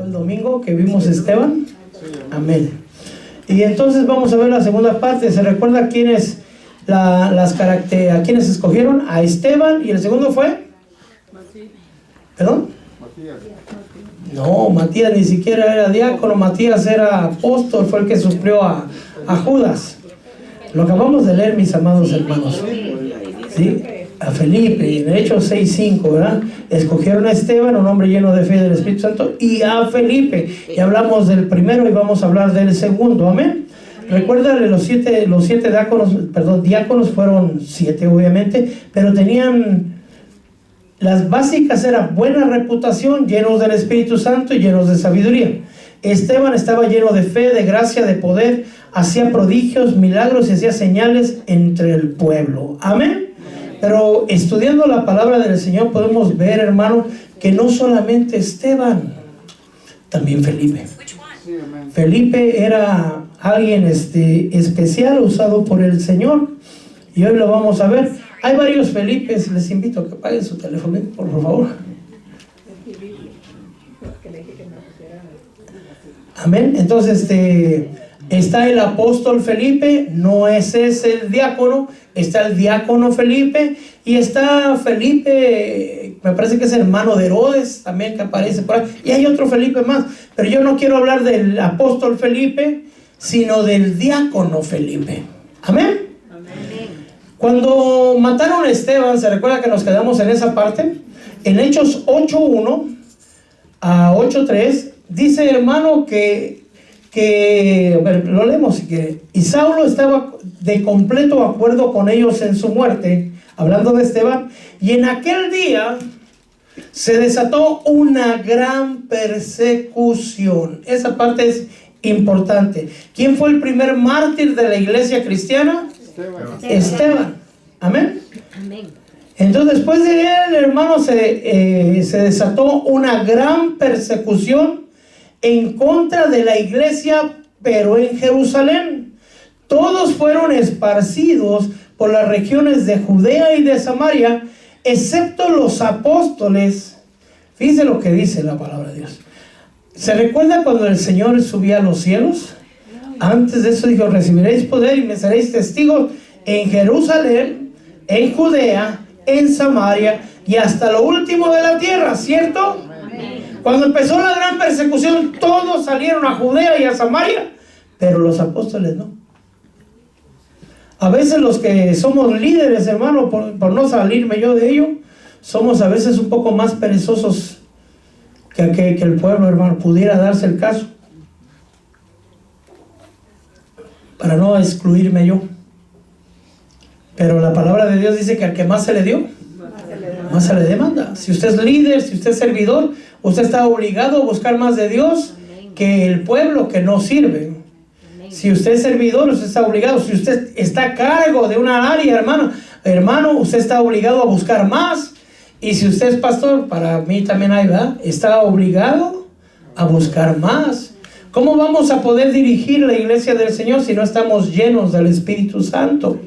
Fue el domingo que vimos a Esteban. Amén. Y entonces vamos a ver la segunda parte. ¿Se recuerda quiénes a quiénes escogieron? A Esteban. ¿Y el segundo fue? ¿Perdón? Matías. No, Matías ni siquiera era diácono. Matías era apóstol. Fue el que suplió a Judas. Lo acabamos de leer, mis amados hermanos. ¿Sí? A Felipe, en Hechos 6:5, ¿verdad? Escogieron a Esteban, un hombre lleno de fe del Espíritu Santo, y a Felipe. Y hablamos del primero y vamos a hablar del segundo. Amén. Recuérdale, los siete diáconos fueron 7, obviamente, pero tenían, las básicas eran buena reputación, llenos del Espíritu Santo y llenos de sabiduría. Esteban estaba lleno de fe, de gracia, de poder, hacía prodigios, milagros y hacía señales entre el pueblo. Amén. Pero estudiando la palabra del Señor podemos ver, hermano, que no solamente Esteban, también Felipe. Felipe era alguien especial, usado por el Señor, y hoy lo vamos a ver. Hay varios Felipes. Les invito a que apaguen su teléfono, por favor. Amén. Entonces está el apóstol Felipe, no es ese el diácono, está el diácono Felipe, y está Felipe, me parece que es hermano de Herodes, también, que aparece por ahí, y hay otro Felipe más, pero yo no quiero hablar del apóstol Felipe, sino del diácono Felipe. Amén. Cuando mataron a Esteban, ¿se recuerda que nos quedamos en esa parte? En Hechos 8:1 a 8:3, dice, hermano, a ver, lo leemos si quiere. Y Saulo estaba de completo acuerdo con ellos en su muerte, hablando de Esteban, y en aquel día se desató una gran persecución. Esa parte es importante. ¿Quién fue el primer mártir de la iglesia cristiana? Esteban. Amén. Amén. Entonces, después de él, hermano, se desató una gran persecución en contra de la iglesia, pero en Jerusalén. Todos fueron esparcidos por las regiones de Judea y de Samaria, excepto los apóstoles. Fíjense lo que dice la palabra de Dios. ¿Se recuerda cuando el Señor subía a los cielos? Antes de eso dijo, recibiréis poder y me seréis testigos en Jerusalén, en Judea, en Samaria y hasta lo último de la tierra, ¿cierto? Cuando empezó la gran persecución, todos salieron a Judea y a Samaria, pero los apóstoles no. A veces los que somos líderes, hermano, por no salirme yo de ello, somos a veces un poco más perezosos que el pueblo, hermano, pudiera darse el caso. Para no excluirme yo. Pero la palabra de Dios dice que al que más se le dio, más se le demanda. Si usted es líder, si usted es servidor, usted está obligado a buscar más de Dios que el pueblo que no sirve. Si usted es servidor, usted está obligado. Si usted está a cargo de una área, hermano, usted está obligado a buscar más. Y si usted es pastor, para mí también hay, ¿verdad? Está obligado a buscar más. ¿Cómo vamos a poder dirigir la iglesia del Señor si no estamos llenos del Espíritu Santo?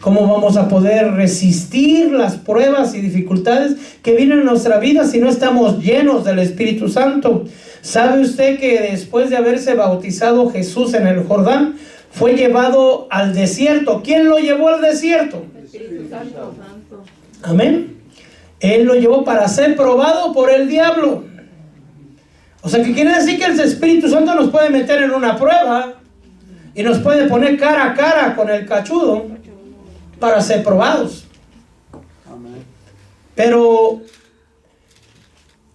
¿Cómo vamos a poder resistir las pruebas y dificultades que vienen en nuestra vida si no estamos llenos del Espíritu Santo? ¿Sabe usted que después de haberse bautizado Jesús en el Jordán, fue llevado al desierto? ¿Quién lo llevó al desierto? El Espíritu Santo. Amén. Él lo llevó para ser probado por el diablo. O sea, que quiere decir que el Espíritu Santo nos puede meter en una prueba y nos puede poner cara a cara con el cachudo para ser probados. Amén. Pero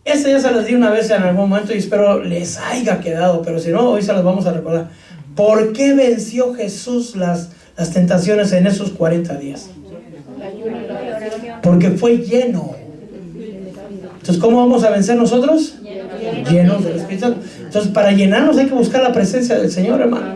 ese ya se las di una vez en algún momento y espero les haya quedado, pero si no, hoy se las vamos a recordar. ¿Por qué venció Jesús las tentaciones en esos 40 días? Porque fue lleno. Entonces, ¿cómo vamos a vencer nosotros? Llenos del Espíritu Santo. Entonces, para llenarnos hay que buscar la presencia del Señor, hermano.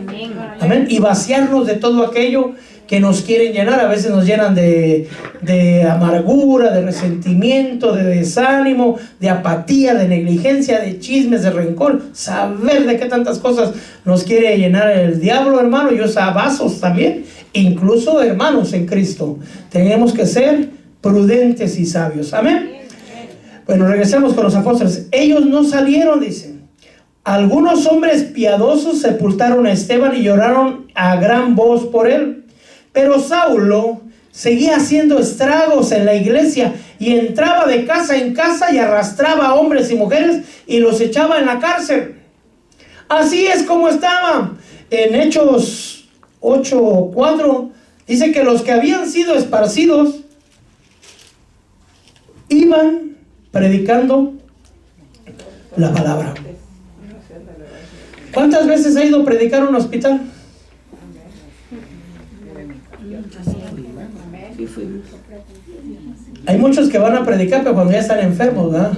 Amén. Y vaciarnos de todo aquello que nos quieren llenar. A veces nos llenan de amargura, de resentimiento, de desánimo, de apatía, de negligencia, de chismes, de rencor. Saber de qué tantas cosas nos quiere llenar el diablo, hermano, y usa vasos también, incluso hermanos en Cristo. Tenemos que ser prudentes y sabios. Amén. Bueno, regresemos con los apóstoles. Ellos no salieron, dicen. Algunos hombres piadosos sepultaron a Esteban y lloraron a gran voz por él. Pero Saulo seguía haciendo estragos en la iglesia y entraba de casa en casa y arrastraba a hombres y mujeres y los echaba en la cárcel. Así es como estaba. En Hechos 8:4 dice que los que habían sido esparcidos iban predicando la palabra. ¿Cuántas veces ha ido a predicar a un hospital? Hay muchos que van a predicar, pero cuando ya están enfermos, ¿verdad?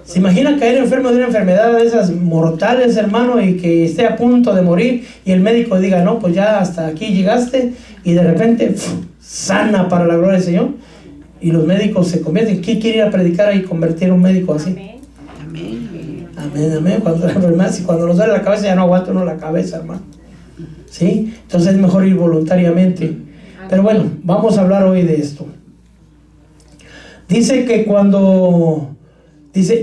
¿Se imaginan caer enfermo de una enfermedad de esas mortales, hermano, y que esté a punto de morir y el médico diga, no, pues ya hasta aquí llegaste, y de repente sana para la gloria del Señor? Y los médicos se convierten. ¿Quién quiere ir a predicar y convertir a un médico así? Amén. Amén, amén. Cuando nos duele la cabeza ya no aguanta uno la cabeza, hermano. ¿Sí? Entonces es mejor ir voluntariamente. Pero bueno, vamos a hablar hoy de esto. Dice que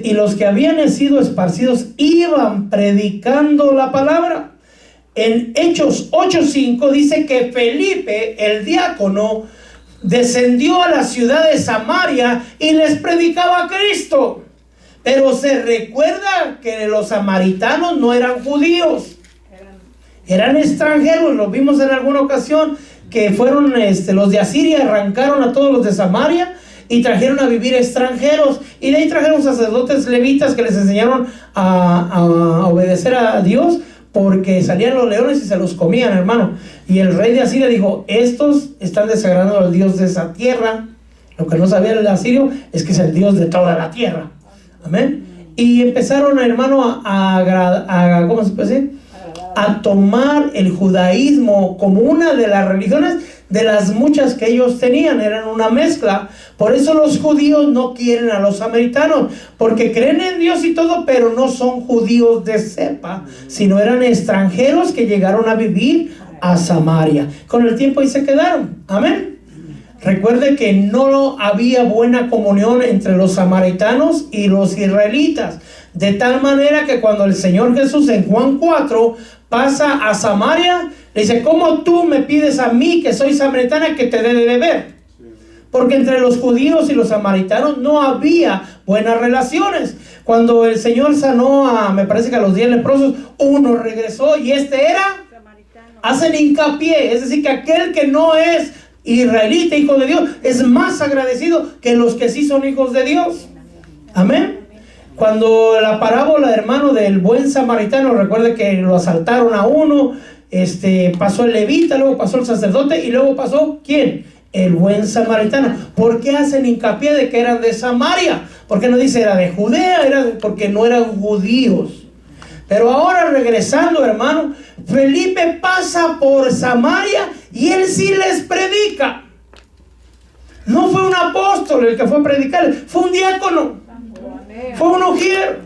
y los que habían sido esparcidos iban predicando la palabra. En Hechos 8:5 dice que Felipe, el diácono, descendió a la ciudad de Samaria y les predicaba a Cristo. Pero se recuerda que los samaritanos no eran judíos, eran extranjeros. Lo vimos en alguna ocasión que fueron los de Asiria, arrancaron a todos los de Samaria y trajeron a vivir extranjeros, y de ahí trajeron sacerdotes levitas que les enseñaron a obedecer a Dios, porque salían los leones y se los comían, hermano. Y el rey de Asiria dijo, estos están desagradando al Dios de esa tierra. Lo que no sabía el asirio es que es el Dios de toda la tierra. Amén. Y empezaron, hermano, ¿cómo se puede decir? A tomar el judaísmo como una de las religiones de las muchas que ellos tenían. Eran una mezcla. Por eso los judíos no quieren a los samaritanos, porque creen en Dios y todo, pero no son judíos de cepa, sino eran extranjeros que llegaron a vivir a Samaria. Con el tiempo ahí se quedaron. Amén. Recuerde que no había buena comunión entre los samaritanos y los israelitas, de tal manera que cuando el Señor Jesús en Juan 4 pasa a Samaria, le dice, ¿cómo tú me pides a mí, que soy samaritana, que te dé de beber? Porque entre los judíos y los samaritanos no había buenas relaciones. Cuando el Señor sanó me parece que a los 10 leprosos, uno regresó y era samaritano. Hacen hincapié, es decir, que aquel que no es israelita, hijo de Dios, es más agradecido que los que sí son hijos de Dios. Amén. Cuando la parábola, hermano, del buen samaritano, recuerde que lo asaltaron a uno, pasó el levita, luego pasó el sacerdote y luego pasó, ¿quién? El buen samaritano. ¿Por qué hacen hincapié de que eran de Samaria? ¿Por qué no dice era de Judea? Porque no eran judíos. Pero ahora regresando, hermano, Felipe pasa por Samaria y él sí les predica. No fue un apóstol el que fue a predicar, fue un diácono, fue un ujier,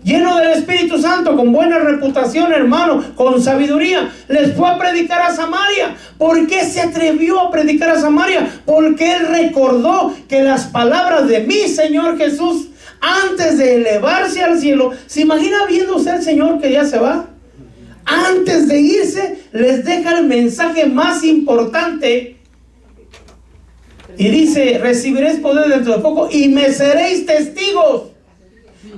lleno del Espíritu Santo, con buena reputación, hermano, con sabiduría. Les fue a predicar a Samaria. ¿Por qué se atrevió a predicar a Samaria? Porque él recordó que las palabras de mi Señor Jesús, antes de elevarse al cielo, ¿se imagina viendo usted al Señor que ya se va? Antes de irse, les deja el mensaje más importante. Y dice, recibiréis poder dentro de poco y me seréis testigos.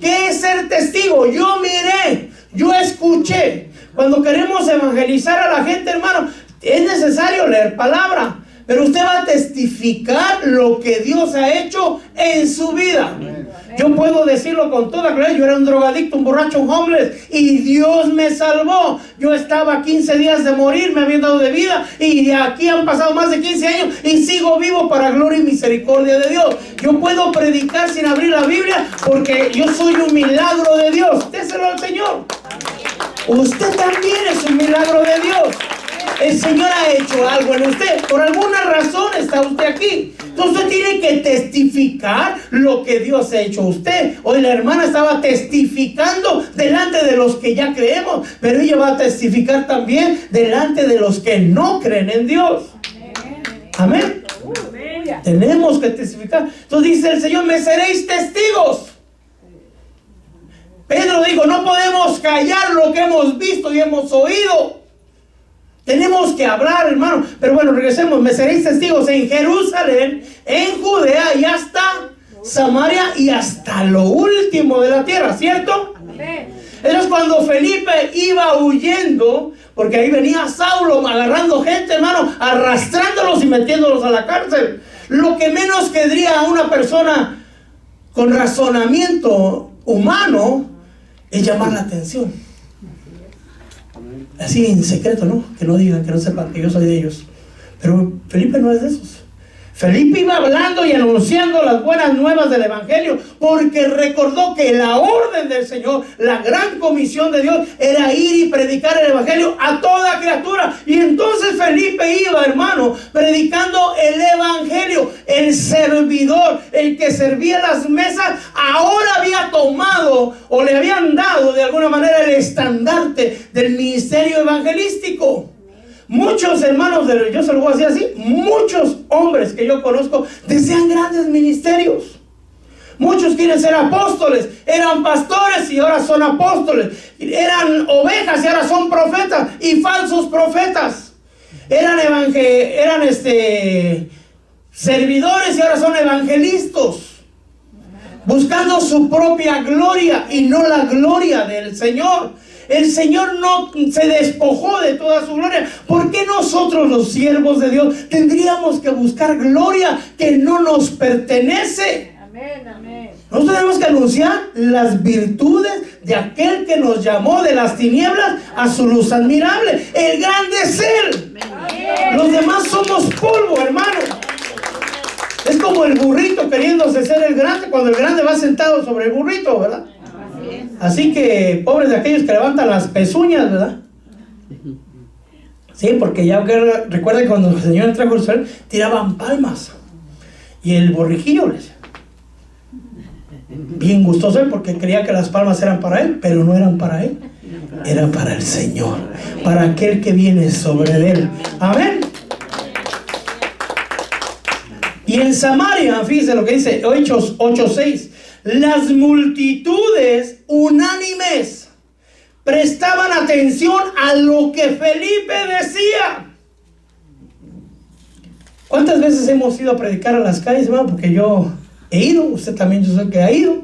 ¿Qué es ser testigo? Yo miré, yo escuché. Cuando queremos evangelizar a la gente, hermano, es necesario leer palabra, pero usted va a testificar lo que Dios ha hecho en su vida. Yo puedo decirlo con toda claridad. Yo era un drogadicto, un borracho, un homeless, y Dios me salvó. Yo estaba a 15 días de morir, me habían dado de vida, y de aquí han pasado más de 15 años y sigo vivo para gloria y misericordia de Dios. Yo puedo predicar sin abrir la Biblia porque yo soy un milagro de Dios. Déselo al Señor. Usted también es un milagro de Dios. El Señor ha hecho algo en usted. Por alguna razón está usted aquí. Entonces usted tiene que testificar lo que Dios ha hecho a usted. Hoy la hermana estaba testificando delante de los que ya creemos, pero ella va a testificar también delante de los que no creen en Dios. Amén. Tenemos que testificar. Entonces dice el Señor, me seréis testigos. Pedro dijo, no podemos callar lo que hemos visto y hemos oído. Tenemos que hablar, hermano. Pero bueno, regresemos. Me seréis testigos en Jerusalén, en Judea y hasta Samaria y hasta lo último de la tierra, ¿cierto? Entonces cuando Felipe iba huyendo, porque ahí venía Saulo agarrando gente, hermano, arrastrándolos y metiéndolos a la cárcel. Lo que menos querría a una persona con razonamiento humano es llamar la atención. Así en secreto, ¿no? Que no digan, que no sepan que yo soy de ellos. Pero Felipe no es de esos. Felipe iba hablando y anunciando las buenas nuevas del Evangelio, porque recordó que la orden del Señor, la gran comisión de Dios, era ir y predicar el Evangelio a toda criatura. Y entonces Felipe iba, hermano, predicando el Evangelio. El servidor, el que servía las mesas, ahora había tomado o le habían dado de alguna manera el estandarte del ministerio evangelístico. Muchos hermanos, yo se lo voy a decir así, muchos hombres que yo conozco desean grandes ministerios. Muchos quieren ser apóstoles, eran pastores y ahora son apóstoles. Eran ovejas y ahora son profetas y falsos profetas. Eran servidores y ahora son evangelistas. Buscando su propia gloria y no la gloria del Señor. El Señor no se despojó de toda su gloria. ¿Por qué nosotros, los siervos de Dios, tendríamos que buscar gloria que no nos pertenece? Amén, amén. Nosotros tenemos que anunciar las virtudes de aquel que nos llamó de las tinieblas a su luz admirable. El grande es Él. Amén. Los demás somos polvo, hermano. Es como el burrito queriéndose ser el grande, cuando el grande va sentado sobre el burrito, ¿verdad? Así que pobres de aquellos que levantan las pezuñas, ¿verdad? Sí, porque ya recuerden cuando el Señor entró a Jerusalén, tiraban palmas. Y el borriquillo les bien gustoso él, porque creía que las palmas eran para él, pero no eran para él, eran para el Señor, para aquel que viene sobre él. Amén. Y en Samaria, fíjense lo que dice Hechos 8:6. Las multitudes unánimes prestaban atención a lo que Felipe decía. ¿Cuántas veces hemos ido a predicar a las calles, hermano? Porque yo he ido, usted también, yo sé que ha ido.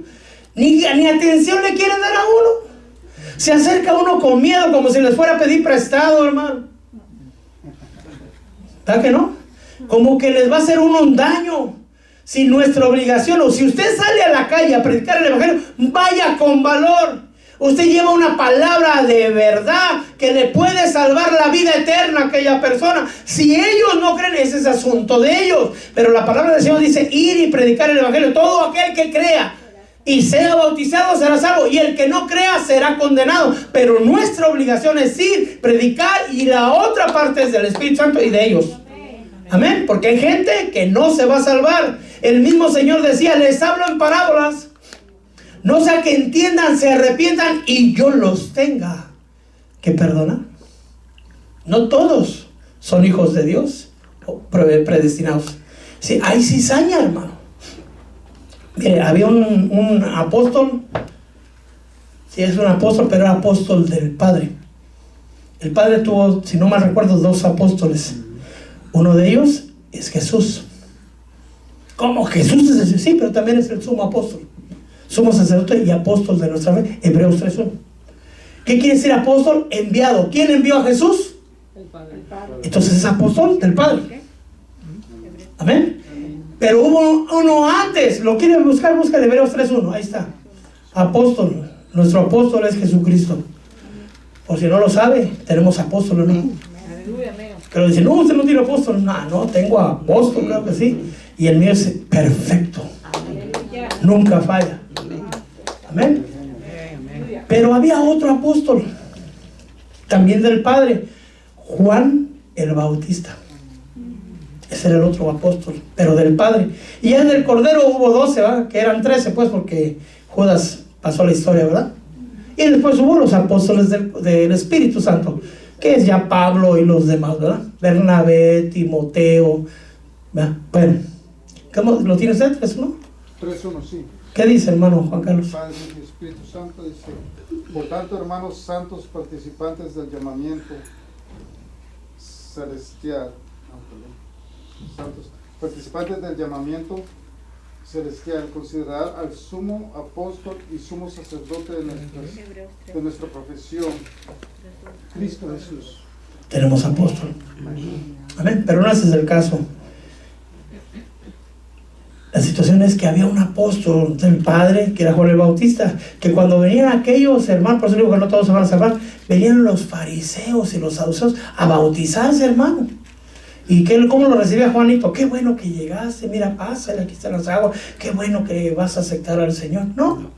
Ni atención le quieren dar a uno. Se acerca uno con miedo, como si les fuera a pedir prestado, hermano. ¿Verdad que no? Como que les va a hacer uno un daño. Si nuestra obligación, o si usted sale a la calle a predicar el Evangelio, vaya con valor. Usted lleva una palabra de verdad que le puede salvar la vida eterna a aquella persona. Si ellos no creen, ese es asunto de ellos. Pero la palabra del Señor dice ir y predicar el Evangelio. Todo aquel que crea y sea bautizado será salvo, y el que no crea será condenado. Pero nuestra obligación es ir, predicar, y la otra parte es del Espíritu Santo y de ellos. Amén, porque hay gente que no se va a salvar. El mismo Señor decía, les hablo en parábolas, no sea que entiendan, se arrepientan y yo los tenga que perdonar. No todos son hijos de Dios o predestinados. Sí, hay cizaña, hermano. Mire, había un apóstol, sí, es un apóstol, pero era apóstol del Padre. El Padre tuvo, si no mal recuerdo, 2 apóstoles. Uno de ellos es Jesús. ¿Cómo Jesús es el? Sí, pero también es el sumo apóstol, sumo sacerdote y apóstol de nuestra fe. Hebreos 3:1. ¿Qué quiere decir apóstol? Enviado. ¿Quién envió a Jesús? El Padre. Entonces es apóstol del Padre. Amén. Pero hubo uno antes. ¿Lo quieren buscar? Busca Hebreos 3:1. Ahí está. Apóstol. Nuestro apóstol es Jesucristo. Por si no lo sabe, tenemos apóstoles, ¿no? Aleluya, amén. Pero dicen, no, usted no tiene apóstol. No, tengo apóstol, claro que sí. Y el mío es perfecto. Nunca falla. Amén. Pero había otro apóstol, también del Padre, Juan el Bautista. Ese era el otro apóstol, pero del Padre. Y ya del Cordero hubo 12, ¿verdad? Que eran 13, pues, porque Judas pasó la historia, ¿verdad? Y después hubo los apóstoles del Espíritu Santo, que es ya Pablo y los demás, ¿verdad? Bernabé, Timoteo, ¿verdad? Bueno, ¿Cómo lo tiene usted? 3:1. 3:1, sí. ¿Qué dice, hermano Juan Carlos? Padre y Espíritu Santo dice: por tanto, hermanos santos, participantes del llamamiento celestial, santos, participantes del llamamiento celestial, considerar al sumo apóstol y sumo sacerdote de nuestra profesión, Cristo Jesús. Tenemos apóstol. Amén. Pero no ese es el caso. La situación es que había un apóstol del Padre, que era Juan el Bautista, que cuando venían aquellos hermanos, por eso digo que no todos se van a salvar, venían los fariseos y los saduceos a bautizarse, hermano. ¿Y cómo lo recibía Juanito? Qué bueno que llegaste, mira, pásale, aquí están las aguas, qué bueno que vas a aceptar al Señor. No,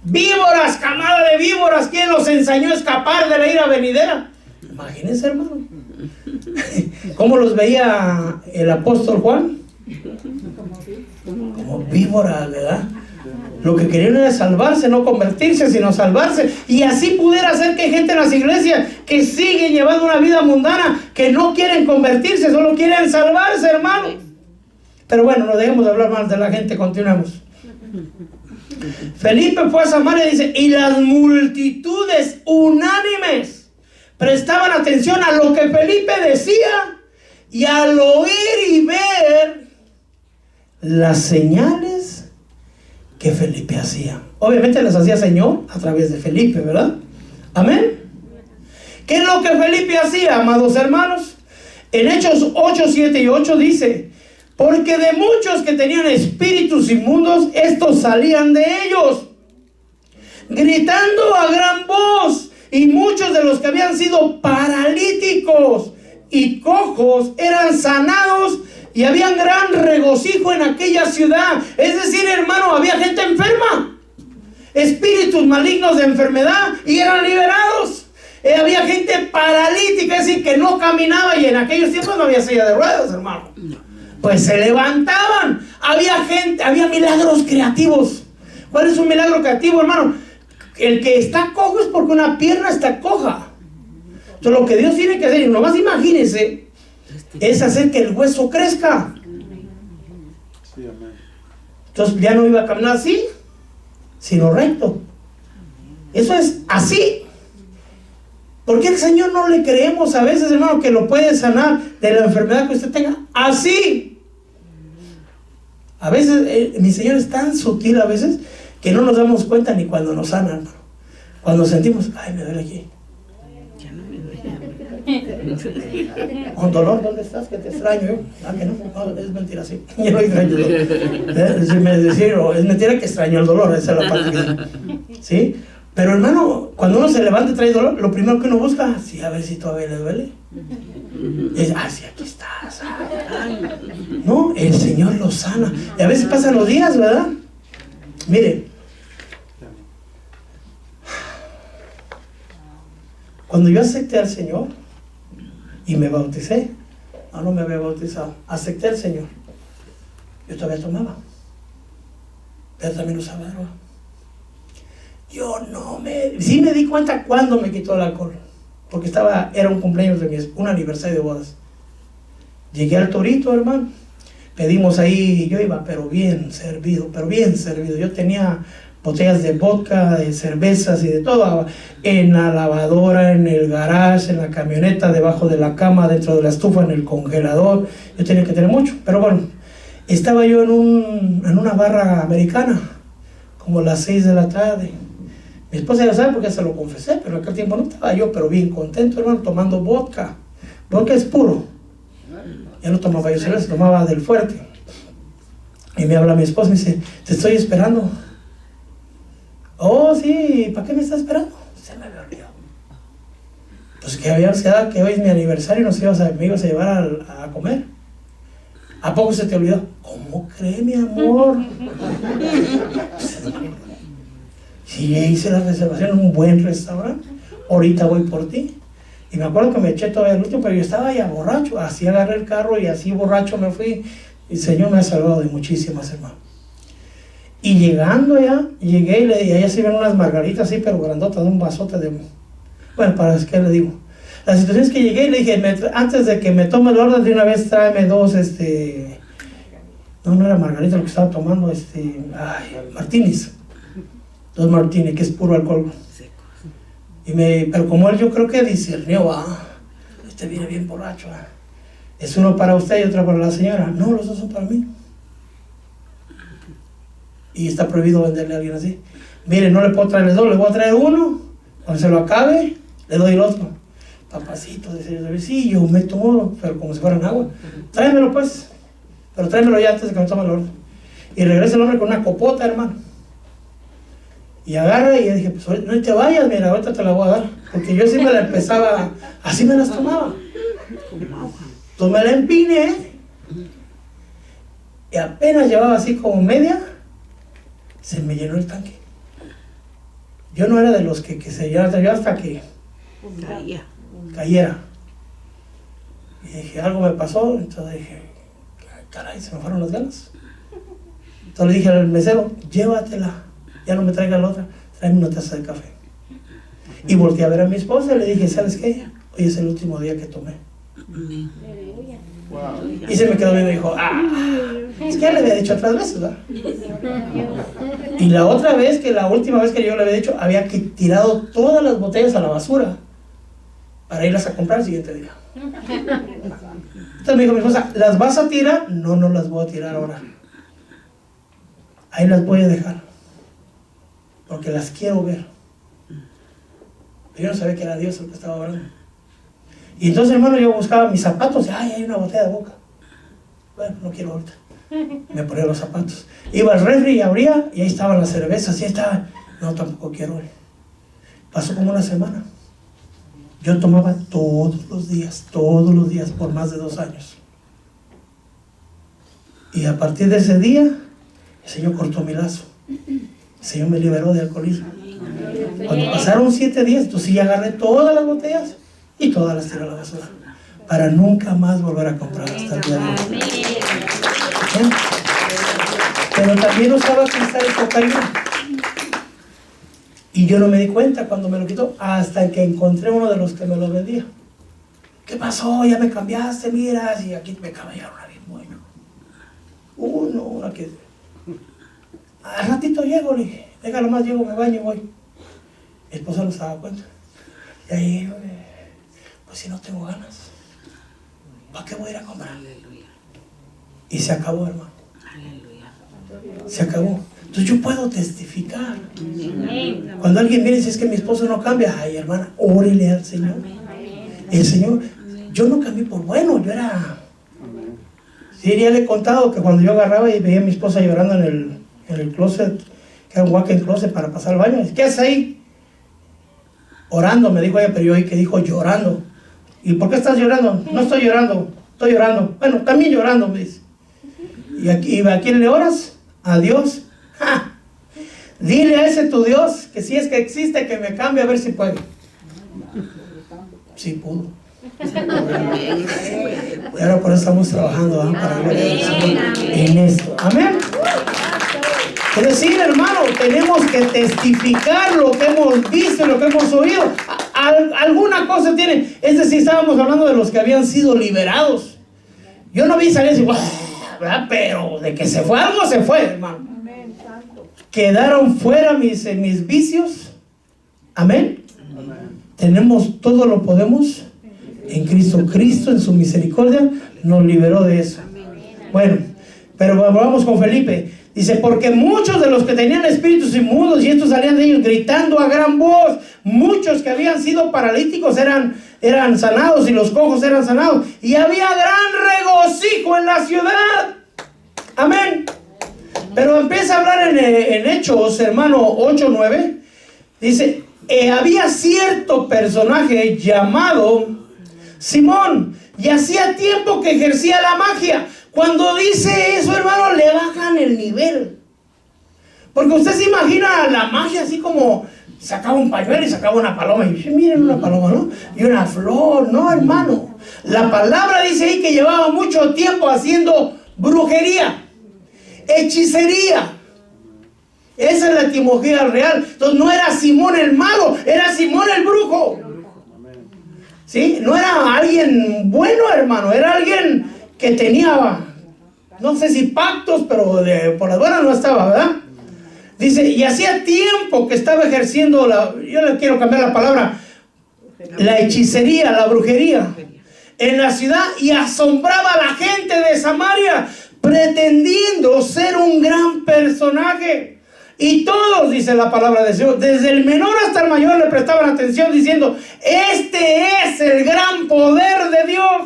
víboras, camada de víboras, ¿quién los enseñó a escapar de la ira venidera? Imagínense, hermano. ¿Cómo los veía el apóstol Juan? Como víboras, ¿verdad? Lo que querían era salvarse, no convertirse, sino salvarse. Y así pudiera hacer que hay gente en las iglesias que sigue llevando una vida mundana, que no quieren convertirse, solo quieren salvarse, hermano. Pero bueno, no dejemos de hablar más de la gente, continuemos. Felipe fue a Samaria, dice, y las multitudes unánimes prestaban atención a lo que Felipe decía, y al oír y ver las señales que Felipe hacía. Obviamente las hacía Señor a través de Felipe, ¿verdad? Amén. ¿Qué es lo que Felipe hacía, amados hermanos? En Hechos 8, 7 y 8 dice: porque de muchos que tenían espíritus inmundos, estos salían de ellos, gritando a gran voz, y muchos de los que habían sido paralíticos y cojos eran sanados, y había gran regocijo en aquella ciudad. Es decir, hermano, había gente enferma, espíritus malignos de enfermedad, y eran liberados. Había gente paralítica, es decir, que no caminaba, y en aquellos tiempos no había silla de ruedas, hermano. Pues se levantaban. Había gente, había milagros creativos. ¿Cuál es un milagro creativo, hermano? El que está cojo es porque una pierna está coja. Entonces lo que Dios tiene que hacer, y nomás imagínense, es hacer que el hueso crezca. Sí, amén. Entonces ya no iba a caminar así, sino recto. Eso es así. ¿Por qué al Señor no le creemos a veces, hermano, que lo puede sanar de la enfermedad que usted tenga? Así. A veces mi Señor es tan sutil a veces que no nos damos cuenta ni cuando nos sana, hermano. Cuando sentimos, ay, me duele aquí. Con dolor, ¿dónde estás? Que te extraño yo. Ah, que no, no, es mentira, sí. Yo no extraño el dolor. Es mentira que extraño el dolor, esa es la parte que... ¿Sí? Pero hermano, cuando uno se levanta y trae dolor, lo primero que uno busca, sí, a ver si todavía le duele. Es, sí, aquí estás. No, el Señor lo sana. Y a veces pasan los días, ¿verdad? Mire, cuando yo acepté al Señor y me bauticé, no me había bautizado, acepté al Señor, yo todavía tomaba, pero también usaba droga. Sí me di cuenta cuando me quitó el alcohol, porque era un cumpleaños un aniversario de bodas. Llegué al Torito, hermano, pedimos ahí, yo iba pero bien servido. Yo tenía botellas de vodka, de cervezas y de todo, en la lavadora, en el garage, en la camioneta, debajo de la cama, dentro de la estufa, en el congelador. Yo tenía que tener mucho, pero bueno, estaba yo en una barra americana, como las 6 de la tarde. Mi esposa ya sabe porque se lo confesé, pero en aquel tiempo no estaba yo, pero bien contento, hermano, tomando vodka. Vodka es puro. Ya no tomaba yo cerveza, tomaba del fuerte. Y me habla mi esposa y me dice, te estoy esperando. Oh, sí, ¿para qué me está esperando? Se me había olvidado. Pues que habíamos quedado que hoy es mi aniversario y me ibas a llevar a comer. ¿A poco se te olvidó? ¿Cómo cree, mi amor? Sí, hice la reservación en un buen restaurante. Ahorita voy por ti. Y me acuerdo que me eché todavía el último, pero yo estaba ya borracho. Así agarré el carro y así borracho me fui. Y el Señor me ha salvado de muchísimas, hermanos. Y llegando allá, llegué y allá se ven unas margaritas así, pero grandotas, un vasote de... Bueno, ¿para qué le digo? La situación es que llegué y le dije, antes de que me tome el orden de una vez, tráeme dos No era margarita lo que estaba tomando, martinis. 2 martinis, que es puro alcohol. Pero como él, yo creo que discernió, este viene bien borracho. Es uno para usted y otro para la señora. No, los dos son para mí. Y está prohibido venderle a alguien así. Mire, no le puedo traer 2, le voy a traer uno. Cuando se lo acabe, le doy el otro. Papacito, dice, sí, yo me tomo, pero como si fueran agua. Tráemelo pues, pero tráemelo ya antes de que me tome el orden. Y regresa el hombre con una copota, hermano. Y agarra y yo dije, pues no te vayas, mira, ahorita te la voy a dar. Porque yo sí me la empezaba, así me las tomaba. Entonces me la empiné y apenas llevaba así como media, se me llenó el tanque. Yo no era de los que se llenaba, yo hasta que cayera. Y dije, algo me pasó, entonces dije, caray, se me fueron las ganas. Entonces le dije al mesero, llévatela, ya no me traiga la otra, tráeme una taza de café. Y volteé a ver a mi esposa y le dije, ¿sabes qué? Hoy es el último día que tomé. Wow. Y se me quedó viendo y dijo, es que ya le había dicho otras veces, ¿verdad? Y la otra vez, que la última vez que yo le había dicho, había tirado todas las botellas a la basura para irlas a comprar el siguiente día. Entonces me dijo mi esposa, ¿las vas a tirar? No, no las voy a tirar ahora. Ahí las voy a dejar, porque las quiero ver. Pero yo no sabía que era Dios el que estaba hablando. Y entonces, hermano, yo buscaba mis zapatos. Ay, hay una botella de Boca. Bueno, no quiero ahorita. Me ponía los zapatos. Iba al refri y abría, y ahí estaban las cervezas. Y ahí estaba. No, tampoco quiero hoy. Pasó como una semana. Yo tomaba todos los días, por más de 2 años. Y a partir de ese día, el Señor cortó mi lazo. El Señor me liberó de alcoholismo. Cuando pasaron 7 días, entonces sí agarré todas las botellas y todas las tiré a la basura, para nunca más volver a comprar hasta el día de hoy. Pero también usaba cristal y cocaína. Y yo no me di cuenta cuando me lo quitó, hasta que encontré uno de los que me lo vendía. ¿Qué pasó? Ya me cambiaste, miras, y aquí me caballaron una bien buena. Una que... Al ratito llego, le dije, déjalo más, llego, me baño y voy. Mi esposa no se daba cuenta. Y ahí, pues si no tengo ganas, ¿para qué voy a ir a comprar? Y se acabó, hermano. Se acabó. Entonces yo puedo testificar. Cuando alguien viene y dice, es que mi esposo no cambia, ay, hermana, órele al Señor. El Señor, yo no cambié por bueno, yo era... Sí, ya le he contado que cuando yo agarraba y veía a mi esposa llorando en el closet, que era un walk-in closet para pasar al baño, ¿qué haces ahí? Orando, me dijo ella, pero yo oí que dijo llorando. ¿Y por qué estás llorando? No estoy llorando, estoy llorando. Bueno, también llorando, me dice. ¿Y a quién le oras? A Dios. ¡Ja! Dile a ese tu Dios que si es que existe, que me cambie a ver si puede. Sí pudo. Y ahora por eso estamos trabajando para gloria del Señor en esto. Amén. Es decir, hermano, tenemos que testificar lo que hemos visto, lo que hemos oído. Alguna cosa tienen. Es decir, estábamos hablando de los que habían sido liberados. Yo no vi salir así, ¿verdad? Pero de que se fue algo, se fue, hermano. Quedaron fuera mis vicios. Amén. Tenemos todo, lo podemos en Cristo. Cristo en su misericordia nos liberó de eso. Bueno, pero vamos con Felipe. Dice, porque muchos de los que tenían espíritus inmundos, y estos salían de ellos gritando a gran voz, muchos que habían sido paralíticos eran sanados, y los cojos eran sanados, y había gran regocijo en la ciudad. Amén. Pero empieza a hablar en Hechos, hermano, 8:9. Dice, había cierto personaje llamado Simón, y hacía tiempo que ejercía la magia. Cuando dice eso, hermano, le bajan el nivel. Porque usted se imagina la magia así como sacaba un pañuelo y sacaba una paloma. Y dice, miren una paloma, ¿no? Y una flor. No, hermano. La palabra dice ahí que llevaba mucho tiempo haciendo brujería, hechicería. Esa es la etimología real. Entonces no era Simón el mago, era Simón el brujo. ¿Sí? No era alguien bueno, hermano, era alguien que tenía no sé si pactos, pero por las buenas no estaba, ¿verdad? Dice, y hacía tiempo que estaba ejerciendo yo le quiero cambiar la palabra, la hechicería, la brujería en la ciudad, y asombraba a la gente de Samaria, pretendiendo ser un gran personaje. Y todos, dice la palabra de Dios, desde el menor hasta el mayor, le prestaban atención diciendo, este es el gran poder de Dios.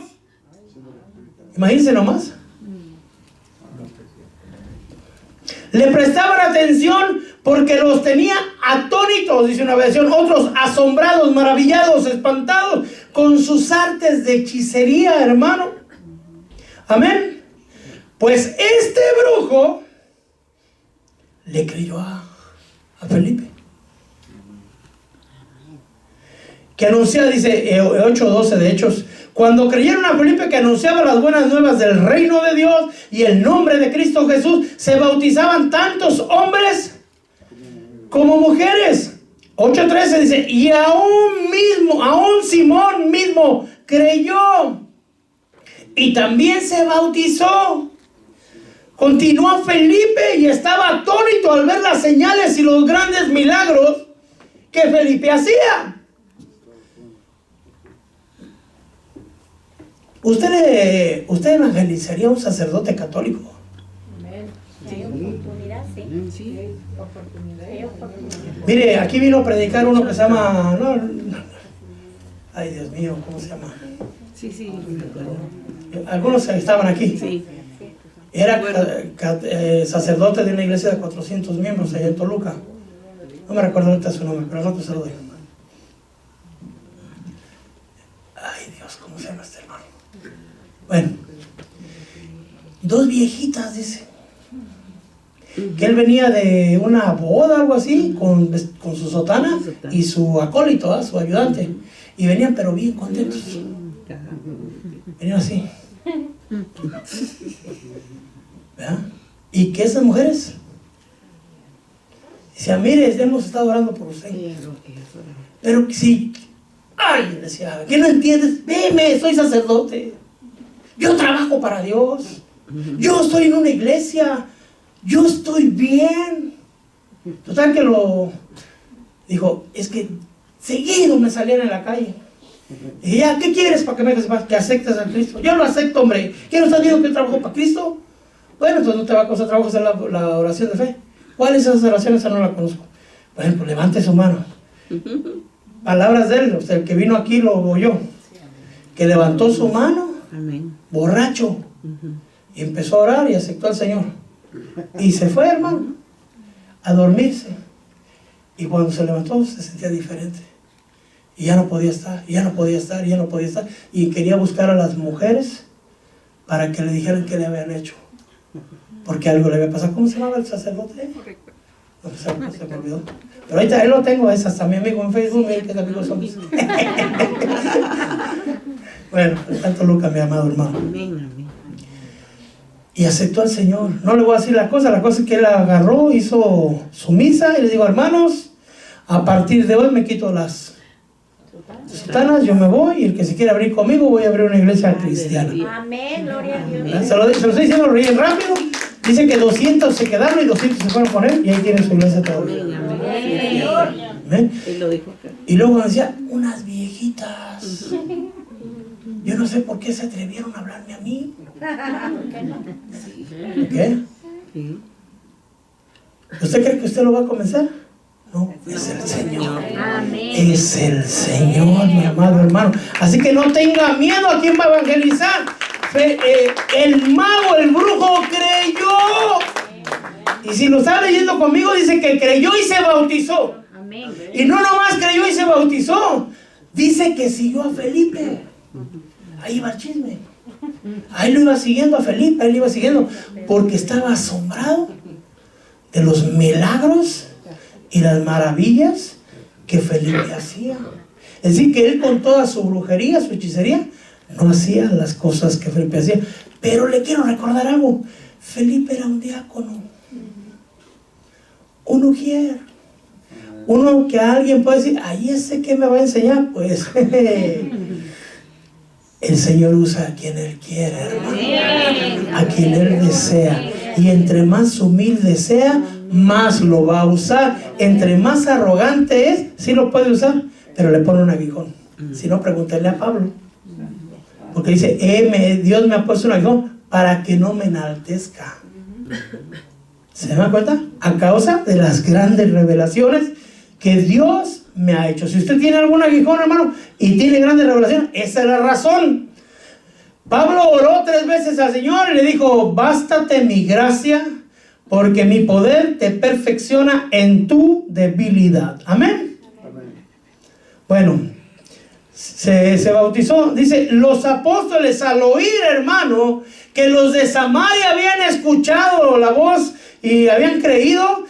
Imagínense nomás. Le prestaban atención porque los tenía atónitos, dice una versión, otros asombrados, maravillados, espantados con sus artes de hechicería, hermano. Amén. Pues este brujo le creyó a Felipe, que anunciaba, dice 8:12 de Hechos, cuando creyeron a Felipe que anunciaba las buenas nuevas del reino de Dios y el nombre de Cristo Jesús, se bautizaban tantos hombres como mujeres. 8:13 dice, y aún Simón mismo creyó y también se bautizó. Continuó Felipe y estaba atónito al ver las señales y los grandes milagros que Felipe hacía. ¿Usted evangelizaría a un sacerdote católico? Hay oportunidad, sí. Mire, aquí vino a predicar uno que se llama... ay, Dios mío, ¿cómo se llama? Sí. Algunos estaban aquí. Sí. Era sacerdote de una iglesia de 400 miembros allá en Toluca. No me recuerdo ahorita su nombre, pero al rato se lo doy. Ay, Dios, ¿cómo se llama este hermano? Bueno, dos viejitas, dice, que él venía de una boda, algo así, con su sotana y su acólito, su ayudante, y venían pero bien contentos. Venían así, ¿verdad? Y que esas mujeres decían, mire, hemos estado orando por usted, pero si, ay, decía, ¿qué no entiendes? Dime, soy sacerdote, yo trabajo para Dios, yo estoy en una iglesia, yo estoy bien. Total que lo dijo, es que seguido me salían en la calle. Y dije, ya, ¿qué quieres para que me hagas que aceptes a Cristo? Yo lo acepto, hombre. ¿Quién nos ha dicho que yo trabajo para Cristo? Bueno, entonces no te va a costar trabajo hacer la oración de fe. ¿Cuáles son esas oraciones? Esa no la conozco. Bueno, pues levante su mano. Palabras de él, o sea, el que vino aquí lo oyó. Que levantó su mano, borracho, y empezó a orar y aceptó al Señor. Y se fue, hermano, a dormirse. Y cuando se levantó se sentía diferente. Y ya no podía estar, ya no podía estar, ya no podía estar. Y quería buscar a las mujeres para que le dijeran qué le habían hecho. Porque algo le había pasado. ¿Cómo se llamaba el sacerdote? No sé, se me olvidó. Pero ahorita él lo tengo, es hasta mi amigo en Facebook, que es amigo somos. Bueno, tanto Lucas, mi amado hermano. Y aceptó al Señor. No le voy a decir la cosa es que él agarró, hizo su misa y le digo, hermanos, a partir de hoy me quito las sotanas, yo me voy, y el que se quiera abrir conmigo, voy a abrir una iglesia cristiana. Amén, gloria a Dios. Se lo estoy diciendo bien rápido. Dice que 200 se quedaron y 200 se fueron con él, y ahí tienen su iglesia todavía. Amén. Y luego decía, unas viejitas. Yo no sé por qué se atrevieron a hablarme a mí. ¿Qué? ¿Usted cree que usted lo va a comenzar? No, es el Señor. Amén. Es el Señor, mi amado hermano. Así que no tenga miedo a quién va a evangelizar. El mago, el brujo creyó. Y si lo está leyendo conmigo, dice que creyó y se bautizó. Amén. Y no nomás creyó y se bautizó. Dice que siguió a Felipe. Ahí va el chisme. Ahí lo iba siguiendo a Felipe, ahí lo iba siguiendo, porque estaba asombrado de los milagros y las maravillas que Felipe hacía. Es decir, que él con toda su brujería, su hechicería, no hacía las cosas que Felipe hacía. Pero le quiero recordar algo. Felipe era un diácono, un ujier, uno que alguien puede decir, ahí ese que me va a enseñar, pues El Señor usa a quien Él quiere, hermano, a quien Él desea. Y entre más humilde sea, más lo va a usar. Entre más arrogante es, sí lo puede usar, pero le pone un aguijón. Si no, pregúntale a Pablo. Porque dice, Dios me ha puesto un aguijón para que no me enaltezca. ¿Se dan cuenta? A causa de las grandes revelaciones que Dios me ha hecho. Si usted tiene algún aguijón, hermano, y tiene grandes revelaciones, esa es la razón. Pablo oró 3 veces al Señor y le dijo, bástate mi gracia, porque mi poder te perfecciona en tu debilidad. Amén. Bueno, se bautizó. Dice, los apóstoles al oír, hermano, que los de Samaria habían escuchado la voz y habían creído,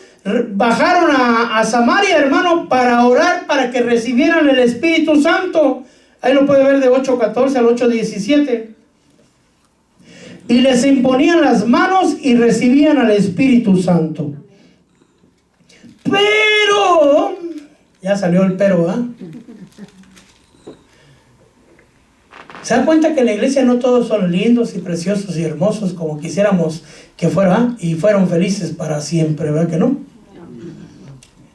bajaron a Samaria, hermano, para orar, para que recibieran el Espíritu Santo. Ahí lo puede ver de 8:14 al 8:17. Y les imponían las manos y recibían al Espíritu Santo. Pero, ya salió el pero, ¿verdad? ¿Se dan cuenta que en la iglesia no todos son lindos y preciosos y hermosos como quisiéramos que fueran, y fueron felices para siempre, ¿verdad que no?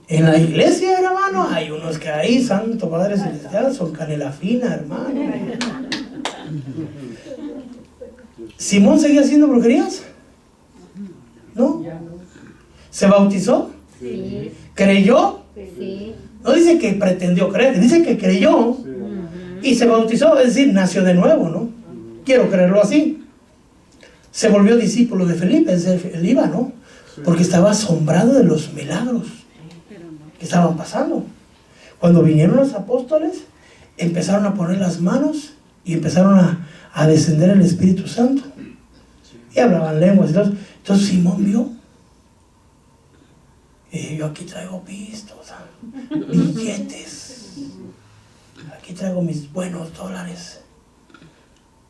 En la iglesia, hermano, hay unos que ahí, Santo Padre Celestial, son canela fina, hermano. ¿Simón seguía haciendo brujerías? ¿No? ¿Se bautizó? Sí. ¿Creyó? Sí. No dice que pretendió creer, dice que creyó y se bautizó, es decir, nació de nuevo, ¿no? Quiero creerlo así. Se volvió discípulo de Felipe, él iba, ¿no? Porque estaba asombrado de los milagros que estaban pasando. Cuando vinieron los apóstoles, empezaron a poner las manos y empezaron a descender el Espíritu Santo. Y hablaban lenguas y todo. Entonces Simón vio. Y yo aquí traigo pistos, billetes. Aquí traigo mis buenos dólares.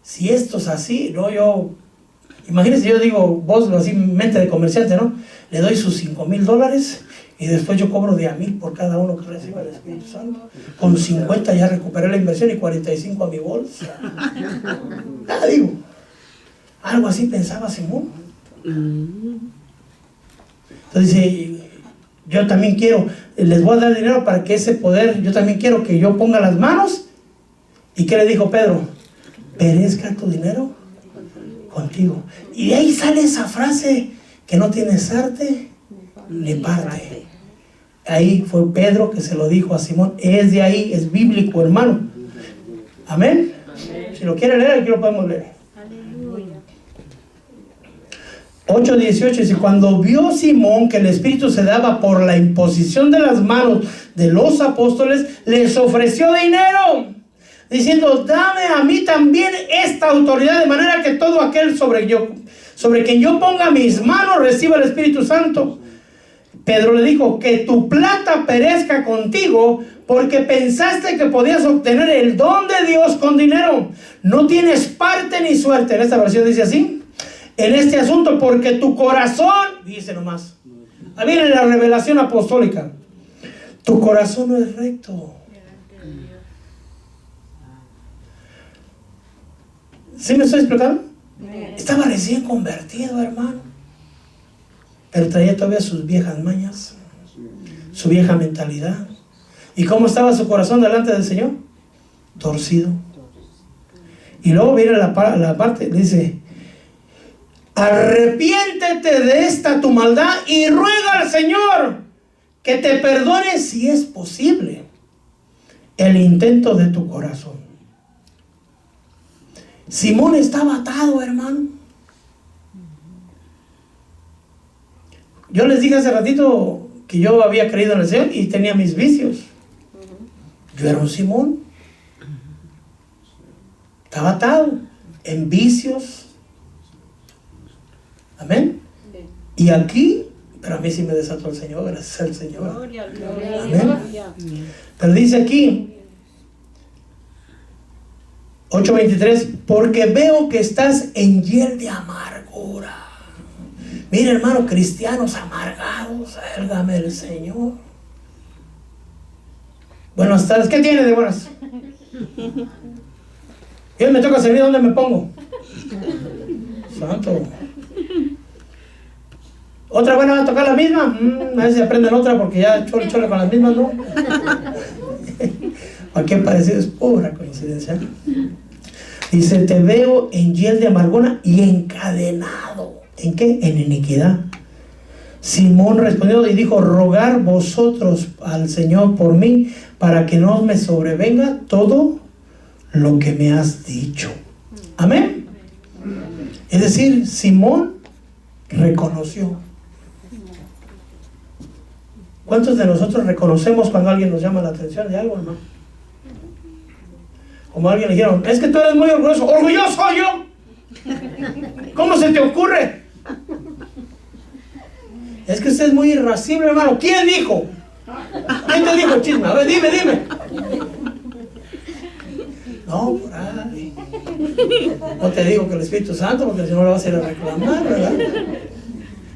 Si esto es así, no, yo... Imagínense, yo digo, vos así, mente de comerciante, ¿no? Le doy sus $5,000 y después yo cobro de $1,000 por cada uno que reciba el Espíritu Santo. Con 50 ya recuperé la inversión y 45 a mi bolsa. Nada, digo. Algo así pensaba Simón. Entonces dice, yo también quiero, les voy a dar dinero para que ese poder, yo también quiero que yo ponga las manos. ¿Y qué le dijo Pedro? Perezca tu dinero contigo. Y de ahí sale esa frase, que no tienes arte ni parte. Ahí fue Pedro que se lo dijo a Simón. Es de ahí, es bíblico, hermano. Amén. Si lo quiere leer, aquí lo podemos leer. 8:18 dice, cuando vio Simón que el Espíritu se daba por la imposición de las manos de los apóstoles, les ofreció dinero, diciendo, dame a mí también esta autoridad, de manera que todo aquel sobre quien yo ponga mis manos reciba el Espíritu Santo. Pedro le dijo, que tu plata perezca contigo, porque pensaste que podías obtener el don de Dios con dinero. No tienes parte ni suerte. En esta versión dice así, en este asunto, porque tu corazón, dice nomás, viene la revelación apostólica, tu corazón no es recto. ¿Sí me estoy explicando? Estaba recién convertido, hermano, pero traía todavía sus viejas mañas, su vieja mentalidad. ¿Y cómo estaba su corazón delante del Señor? Torcido. Y luego viene la parte, dice, arrepiéntete de esta tu maldad y ruega al Señor que te perdone, si es posible, el intento de tu corazón. Simón estaba atado, hermano. Yo les dije hace ratito que yo había creído en el Señor y tenía mis vicios. Yo era un Simón. Estaba atado en vicios. Amén. Y aquí, pero a mí sí me desató el Señor, gracias al Señor. Amén. Pero dice aquí, 8:23, porque veo que estás en hiel de amargura. Mira, hermano, cristianos amargados, válgame el Señor. Buenas tardes, ¿qué tiene de buenas? Y hoy me toca servir, ¿dónde me pongo? Santo. ¿Otra buena va a tocar la misma? A ver si aprenden otra porque ya chole con las mismas, ¿no? ¿A qué parecido? Es pura coincidencia. Dice, te veo en hiel de amargura y encadenado. ¿En qué? En iniquidad. Simón respondió y dijo, rogar vosotros al Señor por mí, para que no me sobrevenga todo lo que me has dicho. Amén. Es decir, Simón reconoció. ¿Cuántos de nosotros reconocemos cuando alguien nos llama la atención de algo, hermano? Como a alguien le dijeron, es que tú eres muy orgulloso. ¡Orgulloso yo! ¿Cómo se te ocurre? Es que usted es muy irascible, hermano. ¿Quién dijo? ¿Quién te dijo, chisme? A ver, dime. No, por ahí. No te digo que el Espíritu Santo, porque si no lo vas a ir a reclamar, ¿verdad?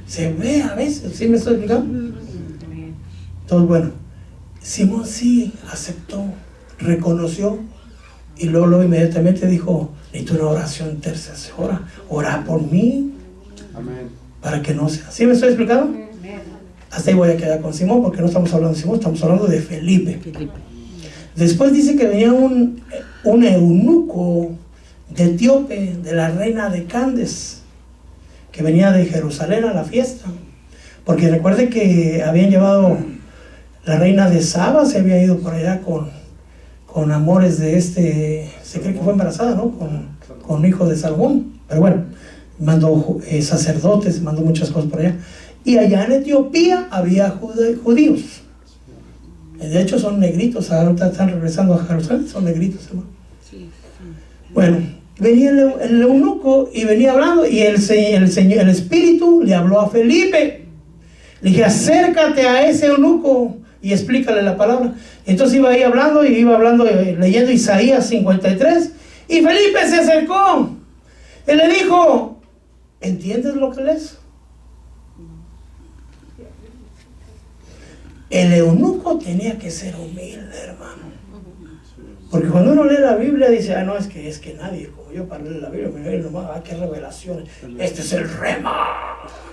Se ve a veces, ¿sí me estoy explicando? Entonces, bueno, Simón sí aceptó, reconoció, y luego inmediatamente dijo, necesito una oración intercesora, ora por mí. Amén. Para que no sea. ¿Sí me estoy explicando? Hasta ahí voy a quedar con Simón, porque no estamos hablando de Simón, estamos hablando de Felipe. Después dice que venía un eunuco de Etíope, de la reina de Candes, que venía de Jerusalén a la fiesta, porque recuerde que habían llevado, la reina de Saba se había ido por allá con amores de se cree que fue embarazada, ¿no? Con un hijo de Salomón, pero bueno, mandó sacerdotes, mandó muchas cosas por allá, y allá en Etiopía había judíos. De hecho son negritos, ahora están regresando a Jerusalén, son negritos, hermano. Bueno, venía el eunuco y venía hablando, y el Espíritu le habló a Felipe. Le dije, acércate a ese eunuco y explícale la palabra. Entonces iba ahí hablando, leyendo Isaías 53, y Felipe se acercó. Él le dijo, ¿entiendes lo que lees? El eunuco tenía que ser humilde, hermano. Porque cuando uno lee la Biblia dice, no, es que nadie como yo para leer la Biblia, me ve nomás, qué revelaciones. Este es el rema,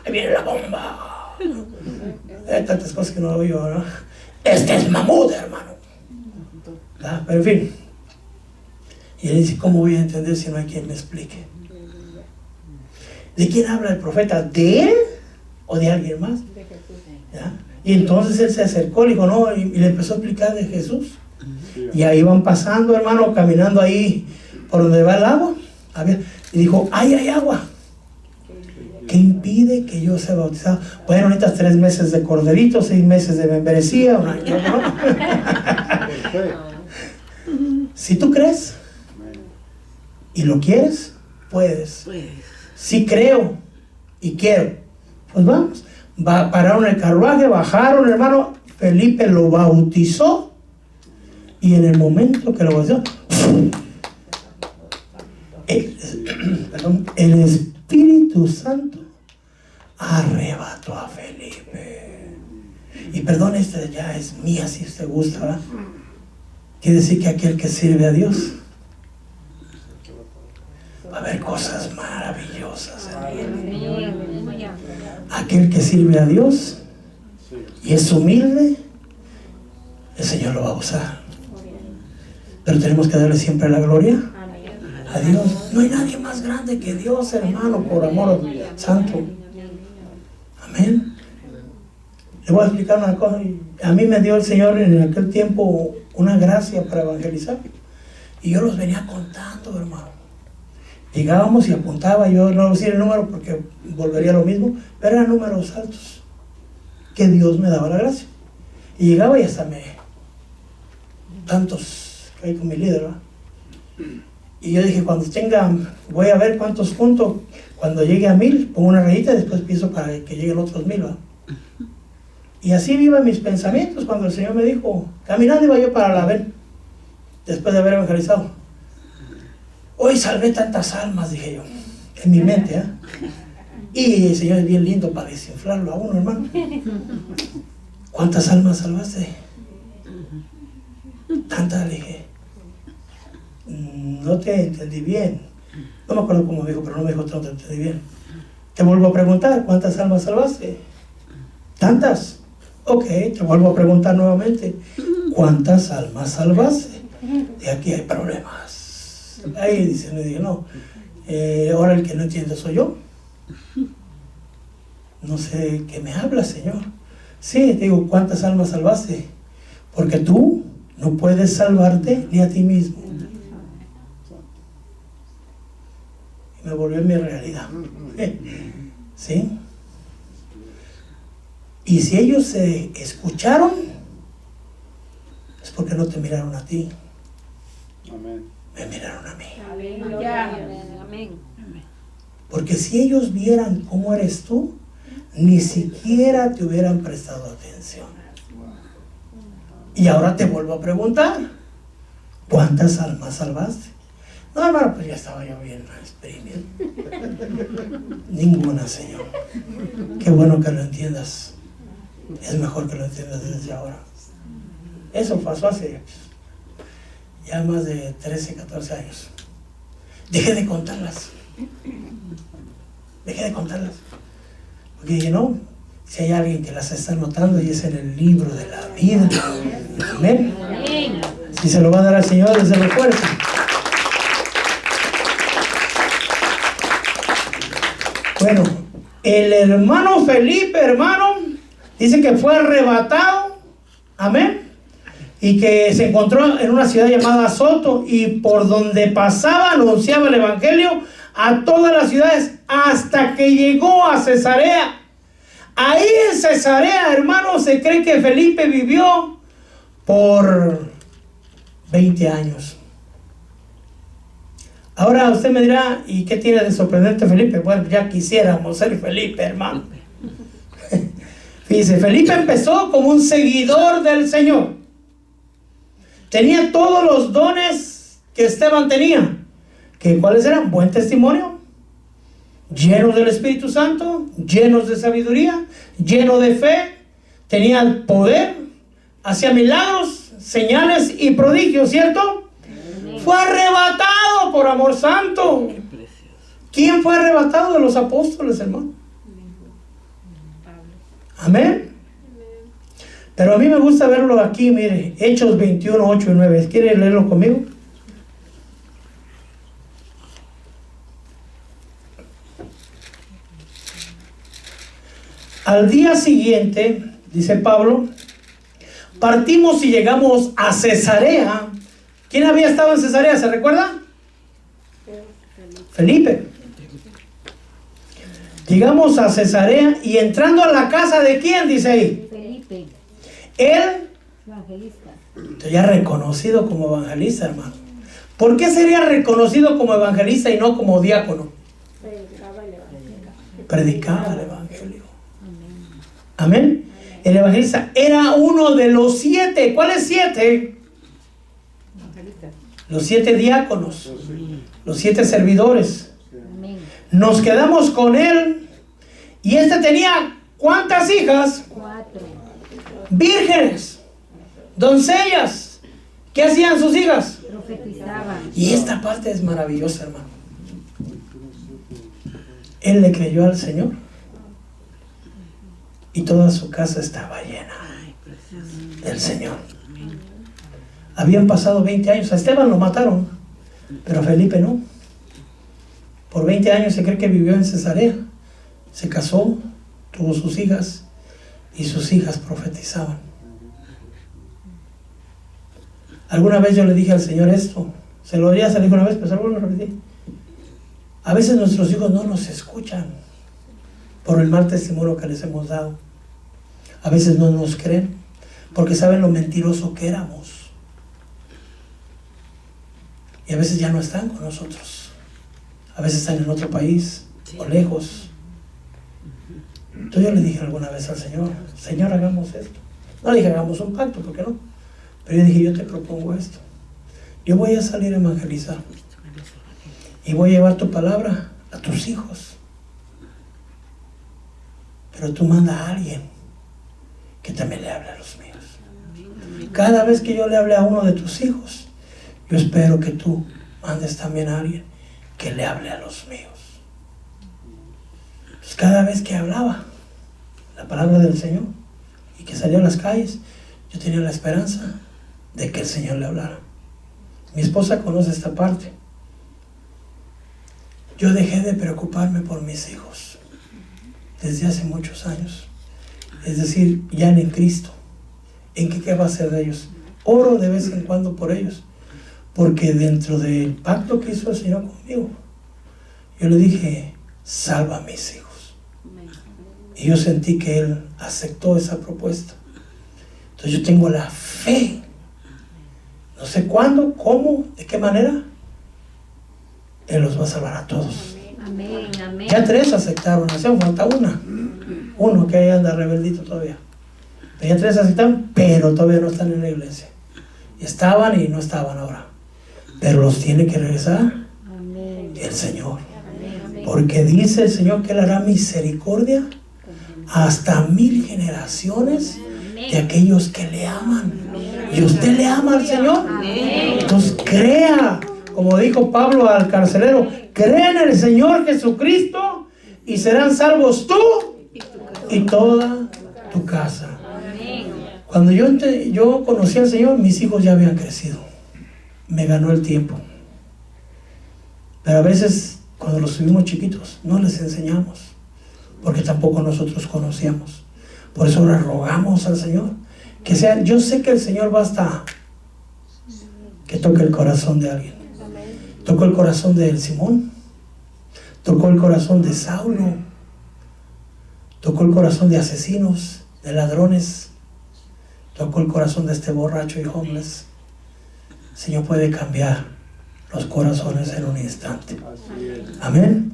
ahí viene la bomba. Hay tantas cosas que no oigo, ¿no? Este es Mamud, hermano. Pero en fin. Y él dice, ¿cómo voy a entender si no hay quien me explique? ¿De quién habla el profeta? ¿De él o de alguien más? ¿Ya? Y entonces él se acercó, le dijo, no, y le empezó a explicar de Jesús. Y ahí van pasando, hermano, caminando ahí por donde va el agua. Y dijo, hay agua. ¿Qué impide que yo sea bautizado? Bueno, necesitas 3 meses de corderito, 6 meses de membresía, un año, ¿no? Si tú crees y lo quieres, puedes. Si creo y quiero, pues vamos. Pararon el carruaje, bajaron, hermano. Felipe lo bautizó, y en el momento que lo bautizó, el Espíritu Santo arrebató a Felipe. Y perdón, ya es mía si usted gusta, ¿verdad? Quiere decir que aquel que sirve a Dios va a ver cosas maravillosas en él. Aquel que sirve a Dios y es humilde, el Señor lo va a usar. Pero tenemos que darle siempre la gloria a Dios. No hay nadie más grande que Dios, hermano, por amor santo. Amén. Le voy a explicar una cosa. A mí me dio el Señor en aquel tiempo una gracia para evangelizar, y yo los venía contando, hermano. Llegábamos y apuntaba, yo no voy a decir el número porque volvería a lo mismo, pero eran números altos que Dios me daba la gracia. Y llegaba y hasta tantos que hay con mi líder, ¿verdad? Y yo dije, cuando voy a ver cuántos junto, cuando llegue a 1000, pongo una rayita y después pienso para que lleguen otros 1000, ¿verdad? Y así vivan mis pensamientos cuando el Señor me dijo, caminando iba yo para la Ven, después de haber evangelizado. Hoy salvé tantas almas, dije yo, en mi mente, ¿eh? Y el Señor es bien lindo para desinflarlo a uno, hermano. ¿Cuántas almas salvaste? Tantas, le dije. no te entendí bien. No me acuerdo cómo me dijo, pero no me dijo, no te entendí bien. Te vuelvo a preguntar, ¿cuántas almas salvaste? ¿Tantas? Ok, te vuelvo a preguntar nuevamente, ¿cuántas almas salvaste? Y aquí hay problemas. Ahí dice, me dije, no, ahora el que no entiende soy yo. No sé qué me habla, Señor. Sí, te digo, ¿cuántas almas salvaste? Porque tú no puedes salvarte ni a ti mismo. Y me volvió mi realidad. ¿Sí? Y si ellos se escucharon, es porque no te miraron a ti. Amén. Me miraron a mí. Amén. Porque si ellos vieran cómo eres tú, ni siquiera te hubieran prestado atención. Y ahora te vuelvo a preguntar, ¿cuántas almas salvaste? No, hermano, pues ya estaba yo bien exprimido. Ninguna, Señor. Qué bueno que lo entiendas. Es mejor que lo entiendas desde ahora. Eso pasó hace ya más de 13, 14 años. Dejé de contarlas. Porque dije, no, si hay alguien que las está anotando y es en el libro de la vida. Amén. Si se lo va a dar al Señor, déselo fuerte. Bueno, el hermano Felipe, hermano, dice que fue arrebatado. Amén. Y que se encontró en una ciudad llamada Azoto, y por donde pasaba anunciaba el evangelio a todas las ciudades hasta que llegó a Cesarea. Ahí en Cesarea, hermano, se cree que Felipe vivió por 20 años. Ahora usted me dirá, ¿y qué tiene de sorprendente Felipe? Bueno, ya quisiéramos ser Felipe, hermano. Fíjese, Felipe empezó como un seguidor del Señor. Tenía todos los dones que Esteban tenía. ¿Cuáles eran? Buen testimonio, llenos del Espíritu Santo, llenos de sabiduría, lleno de fe, tenía poder, hacía milagros, señales y prodigios, ¿cierto? Fue arrebatado por amor santo. ¿Quién fue arrebatado de los apóstoles, hermano? Amén. Pero a mí me gusta verlo aquí, mire, Hechos 21, 8 y 9. ¿Quiere leerlo conmigo? Al día siguiente, dice Pablo, partimos y llegamos a Cesarea. ¿Quién había estado en Cesarea? ¿Se recuerda? Felipe. Llegamos a Cesarea y entrando a la casa de ¿quién? Dice ahí. Felipe. Él, Evangelista. ya reconocido como evangelista, hermano. ¿Por qué sería reconocido como evangelista y no como diácono? Predicaba el evangelio. Amén. El evangelista era uno de los 7. ¿Cuáles 7? Los 7 diáconos, los 7 servidores. Nos quedamos con él. Y este tenía ¿cuántas hijas? 4. Vírgenes, doncellas. ¿Qué hacían sus hijas? Profetizaban. Y esta parte es maravillosa, hermano. Él le creyó al Señor y toda su casa estaba llena del Señor. Habían pasado 20 años. A Esteban lo mataron, pero a Felipe no. Por 20 años se cree que vivió en Cesarea. Se casó, tuvo sus hijas y sus hijas profetizaban. Alguna vez yo le dije al Señor esto, se lo había salido una vez, pero se lo vuelvo a repetir. A veces nuestros hijos no nos escuchan por el mal testimonio que les hemos dado. A veces no nos creen porque saben lo mentiroso que éramos. Y a veces ya no están con nosotros. A veces están en otro país o lejos. Entonces yo le dije alguna vez al Señor, Señor, hagamos esto. No le dije, hagamos un pacto, ¿por qué no? Pero yo dije, yo te propongo esto. Yo voy a salir a evangelizar. Y voy a llevar tu palabra a tus hijos. Pero tú manda a alguien que también le hable a los míos. Cada vez que yo le hable a uno de tus hijos, yo espero que tú mandes también a alguien que le hable a los míos. Pues cada vez que hablaba la palabra del Señor y que salía a las calles, yo tenía la esperanza de que el Señor le hablara. Mi esposa conoce esta parte. Yo dejé de preocuparme por mis hijos desde hace muchos años. Es decir, ya en Cristo. ¿En qué va a ser de ellos? Oro de vez en cuando por ellos, porque dentro del pacto que hizo el Señor conmigo, yo le dije, salva a mis hijos. Y yo sentí que Él aceptó esa propuesta. Entonces yo tengo la fe. No sé cuándo, cómo, de qué manera. Él los va a salvar a todos. Amén, amén. Ya 3 aceptaron, hacía falta uno que ahí anda rebeldito todavía. Pero ya 3 aceptaron, pero todavía no están en la iglesia. Estaban y no estaban ahora, pero los tiene que regresar el Señor, porque dice el Señor que Él hará misericordia hasta 1000 generaciones de aquellos que le aman. Y usted le ama al Señor. Entonces crea, como dijo Pablo al carcelero, cree en el Señor Jesucristo y serán salvos tú y toda tu casa. Cuando yo conocí al Señor, mis hijos ya habían crecido. Me ganó el tiempo. Pero a veces, cuando los tuvimos chiquitos, no les enseñamos, porque tampoco nosotros conocíamos. Por eso ahora rogamos al Señor que sea. Yo sé que el Señor basta que toque el corazón de alguien. Tocó el corazón de Simón, tocó el corazón de Saulo, tocó el corazón de asesinos, de ladrones, tocó el corazón de este borracho y homeless. El Señor puede cambiar los corazones en un instante. Amén.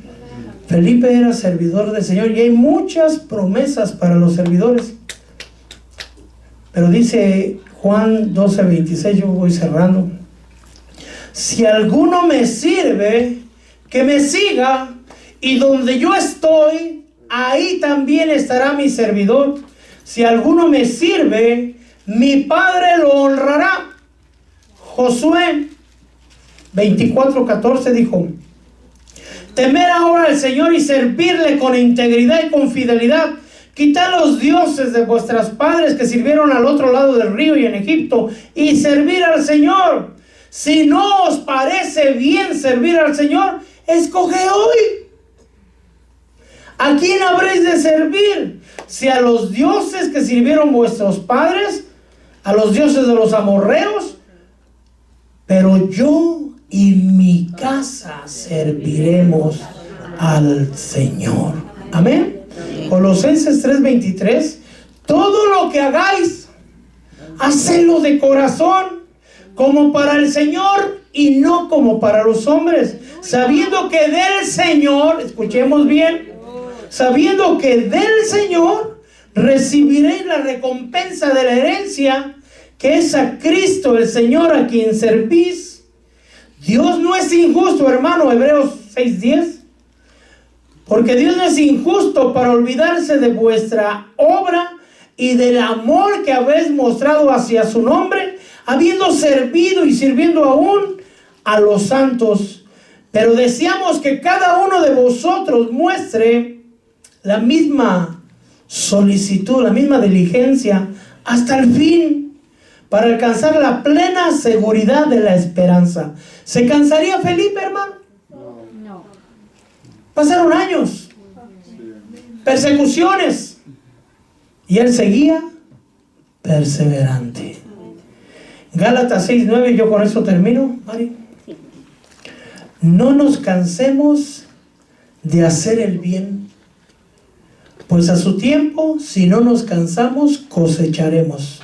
Felipe era servidor del Señor y hay muchas promesas para los servidores. Pero dice Juan 12:26, yo voy cerrando. Si alguno me sirve, que me siga, y donde yo estoy, ahí también estará mi servidor. Si alguno me sirve, mi Padre lo honrará. Josué 24:14 dijo: temer ahora al Señor y servirle con integridad y con fidelidad. Quitad los dioses de vuestros padres que sirvieron al otro lado del río y en Egipto, y servir al Señor. Si no os parece bien servir al Señor, escoge hoy a quién habréis de servir, si a los dioses que sirvieron vuestros padres, a los dioses de los amorreos. Pero yo y mi casa serviremos al Señor. Amén. Colosenses 3:23. Todo lo que hagáis, hacedlo de corazón, como para el Señor y no como para los hombres, sabiendo que del Señor, escuchemos bien, sabiendo que del Señor recibiréis la recompensa de la herencia, que es a Cristo el Señor, a quien servís. Dios no es injusto, hermano, Hebreos 6:10. Porque Dios no es injusto para olvidarse de vuestra obra y del amor que habéis mostrado hacia su nombre, habiendo servido y sirviendo aún a los santos. Pero deseamos que cada uno de vosotros muestre la misma solicitud, la misma diligencia hasta el fin, para alcanzar la plena seguridad de la esperanza. ¿Se cansaría Felipe, hermano? No. Pasaron años, persecuciones, y él seguía perseverante. Gálatas 6:9, yo con eso termino, Mari. No nos cansemos de hacer el bien, pues a su tiempo, si no nos cansamos, cosecharemos.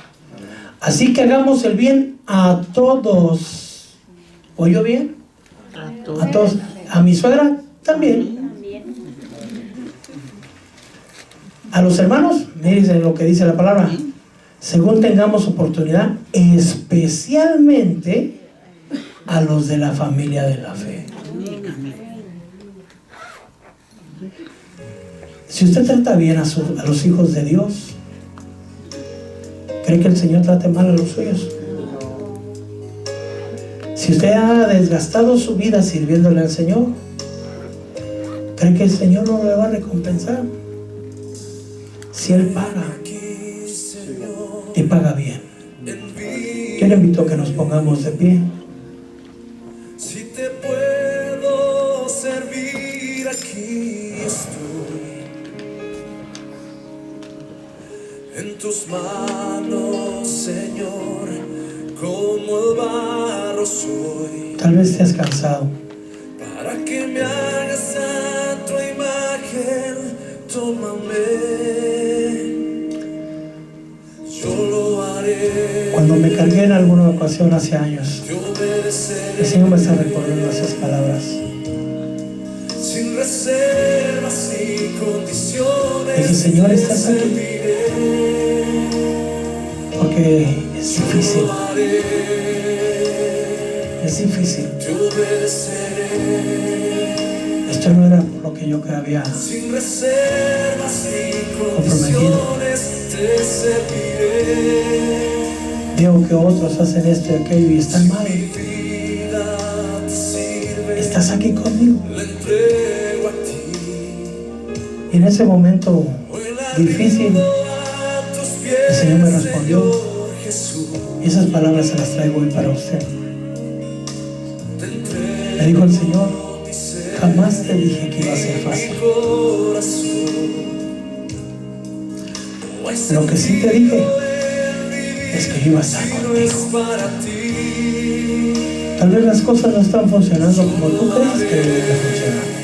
Así que hagamos el bien a todos. ¿Oyó bien? A todos. A mi suegra también. A los hermanos, miren lo que dice la palabra. Según tengamos oportunidad, especialmente a los de la familia de la fe. Si usted trata bien a los hijos de Dios, ¿cree que el Señor trate mal a los suyos? Si Si usted ha desgastado su vida sirviéndole al Señor, ¿cree que el Señor no le va a recompensar? Si Él paga, y paga bien. Yo le invito a que nos pongamos de pie. Si te puedo servir, aquí estoy. En tus manos, Señor, como el barro soy. Tal vez te has cansado. Para que me hagas a tu imagen, tómame. Yo lo haré. Cuando me cargué en alguna ocasión hace años, el Señor me está recordando esas palabras. Sin reservas y condiciones. Dije, Señor, estás aquí. Porque es difícil. Es difícil. Esto no era por lo que yo había comprometido. Veo que otros hacen esto y aquello y están mal. Estás aquí conmigo. Y en ese momento difícil, el Señor me respondió. Y esas palabras se las traigo hoy para usted. Me dijo el Señor, jamás te dije que iba a ser fácil. Lo que sí te dije es que iba a estar contigo. Tal vez las cosas no están funcionando como tú crees que deben de funcionar.